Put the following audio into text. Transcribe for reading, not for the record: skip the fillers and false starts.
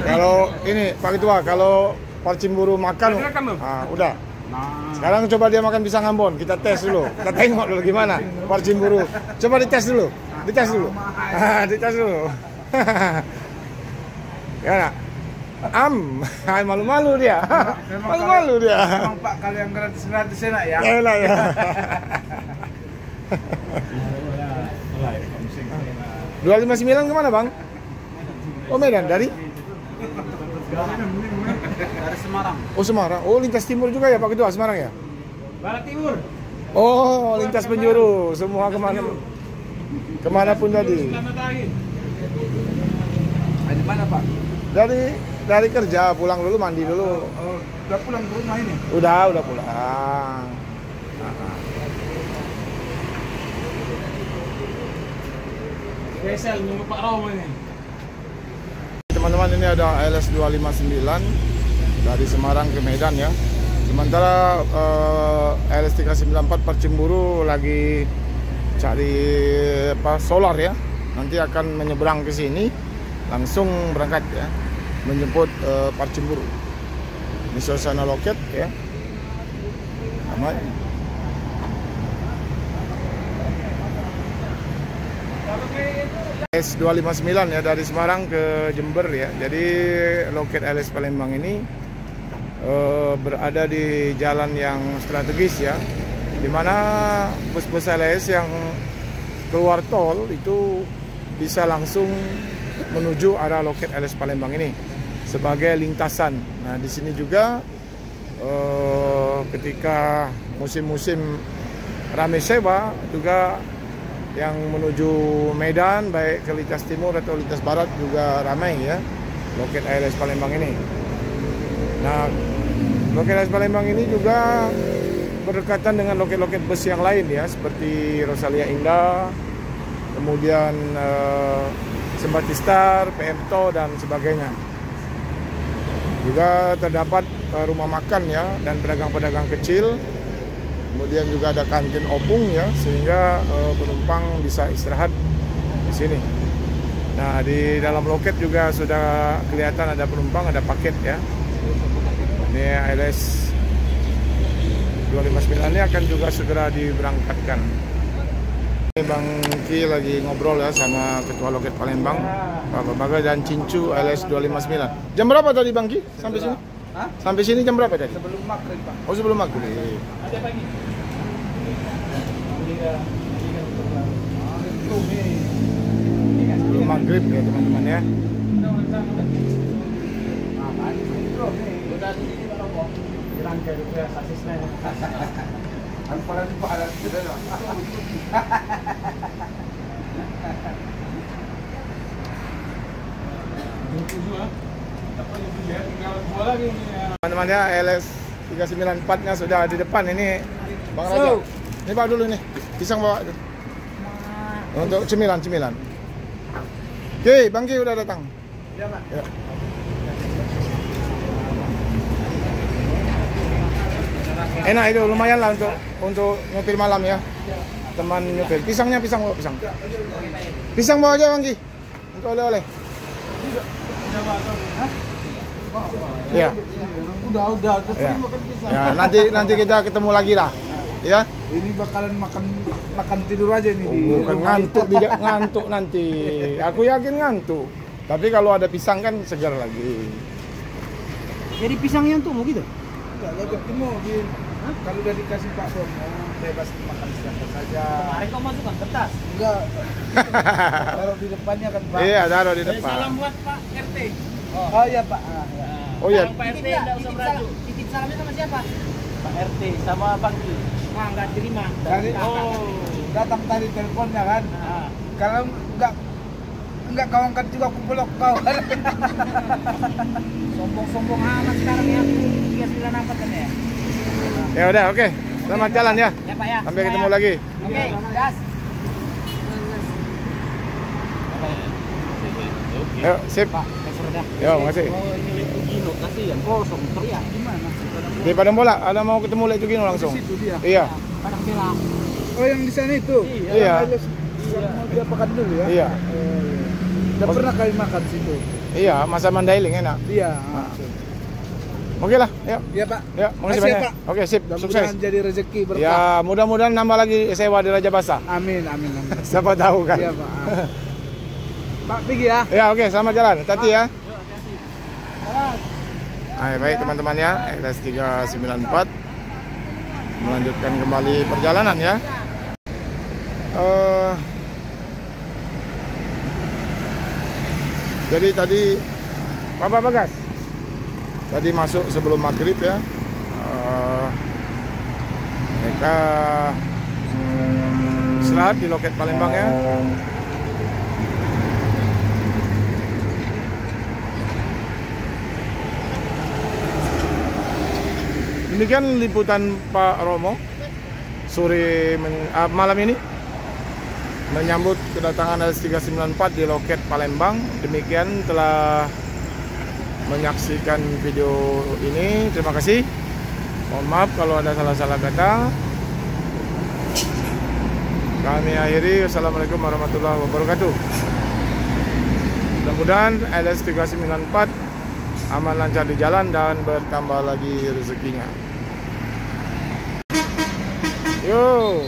Kalau ini Pak Ketua, kalau Parcimburu makan, udah. Sekarang coba dia makan pisang Ambon, kita tes dulu, kita tengok dulu gimana Parcimburu. Coba dites dulu, dites dulu, dites dulu. Ya nak, malu-malu dia, malu-malu dia. Emang Pak kalau yang gratis enak ya? Enak ya. 259 kemana bang? Oh Medan, dari? Dari Semarang. Oh Semarang, oh lintas timur juga ya Pak Ketua, Semarang ya? Barat Timur. Oh lintas penjuru, semua kemanapun tadi. Di mana Pak? Dari kerja, pulang dulu, mandi dulu. Oh, udah pulang ke rumah ini? Udah pulang. Spesial nunggu Pak Romo ini. Teman-teman, ini ada LS 259 dari Semarang ke Medan ya. Sementara LS 394 Parcimburu lagi cari solar ya. Nanti akan menyeberang ke sini, langsung berangkat ya, menjemput Parcimburu. Ini suasana loket ya. Aman. S259 ya, dari Semarang ke Jember ya. Jadi loket LS Palembang ini berada di jalan yang strategis ya, dimana bus-bus LS yang keluar tol itu bisa langsung menuju arah loket LS Palembang ini sebagai lintasan. Nah di sini juga ketika musim-musim ramai sewa juga yang menuju Medan, baik ke lintas timur atau lintas barat juga ramai ya loket LS Palembang ini. Nah loket LS Palembang ini juga berdekatan dengan loket-loket bus yang lain ya, seperti Rosalia Indah, kemudian Sembatistar, PMTO dan sebagainya. Juga terdapat rumah makan ya dan pedagang-pedagang kecil. Kemudian juga ada kantin opung ya, sehingga penumpang bisa istirahat di sini. Nah di dalam loket juga sudah kelihatan ada penumpang, ada paket ya. Ini LS 259 ini akan juga segera diberangkatkan. Ini Bang Ki lagi ngobrol ya sama Ketua Loket Palembang, Pak Baga dan Cincu LS 259. Jam berapa tadi Bang Ki sampai sini? Hah? Sampai sini jam berapa tadi? Sebelum maghrib Pak. Oh sebelum maghrib. Ada pagi. Sebelum maghrib ya teman-teman ya. Teman-teman ya, LS 394 nya sudah di depan ini Bang Raja. Ini bawa dulu nih, pisang bawa itu. Untuk cemilan. Oke, Bang Ki udah datang. Iya, Pak. Ya. Enak itu, lumayan lah untuk nyupir malam ya. Teman nyupir. Pisang bawa pisang. Pisang bawa aja Bang Ki. Untuk oleh-oleh. Iya. Udah. Ya. Ya, nanti kita ketemu lagi lah. Ya. Ini bakalan makan tidur aja nih. Bukan ngantuk, tidak ngantuk nanti. Aku yakin ngantuk. Tapi kalau ada pisang kan segar lagi. Jadi pisangnya untuk mau gitu? Enggak ketemu di. Kalau udah dikasih Pak Romo, bebas makan siapa saja. Kemarin kau masukkan kertas? Enggak. Taruh di depannya kan Pak. Iya, taruh di depan. Salam buat Pak RT. Oh iya Pak. Oh iya. Pak RT enggak usah beracu. Titip salamnya sama siapa? Pak RT sama Bang Ki. Ah, enggak terima. Datang tadi teleponnya kan. Kalau enggak kau angkat juga aku peluk kau. Sombong-sombong amat sekarang ya. 394 kan ya. Ya udah, oke. Selamat jalan ya. Ya Pak ya. Sampai ketemu lagi. Oke, gas. Yuk, sip. Pak, dah. Yo, makasih. Oh, ini Gino kasih yang kosong teriak. Gimana? Di Padang Bola, ada mau ketemu Lek Tugino langsung. Di situ dia. Iya. Padang Bela. Oh yang di sana itu. Iya. Yang mau dia makan dulu ya. Iya. Udah pernah kali makan situ. Iya, masa Mandailing enak. Iya. Oke lah, yuk. Iya Pak. Ya, makasih Makasih, banyak. Pak. Oke, sip. Sukses. Mudah-mudahan jadi rezeki berkah. Ya, mudah-mudahan nambah lagi sewa di Raja Basah. Amin, amin, amin. Siapa tahu kan. Iya Pak. Pak pergi ya. Ya, oke, selamat jalan. Hati-hati ya. Baik teman-teman ya, LS 394 melanjutkan kembali perjalanan ya. Jadi tadi Bapak Bagas tadi masuk sebelum maghrib ya. Mereka istirahat di loket Palembang ya. Demikian liputan Pak Romo sore malam ini menyambut kedatangan LS 394 di loket Palembang. Demikian telah menyaksikan video ini. Terima kasih. Mohon maaf kalau ada salah-salah kata. Kami akhiri. Wassalamualaikum warahmatullahi wabarakatuh. Mudah-mudahan LS 394 aman lancar di jalan dan bertambah lagi rezekinya. Yo.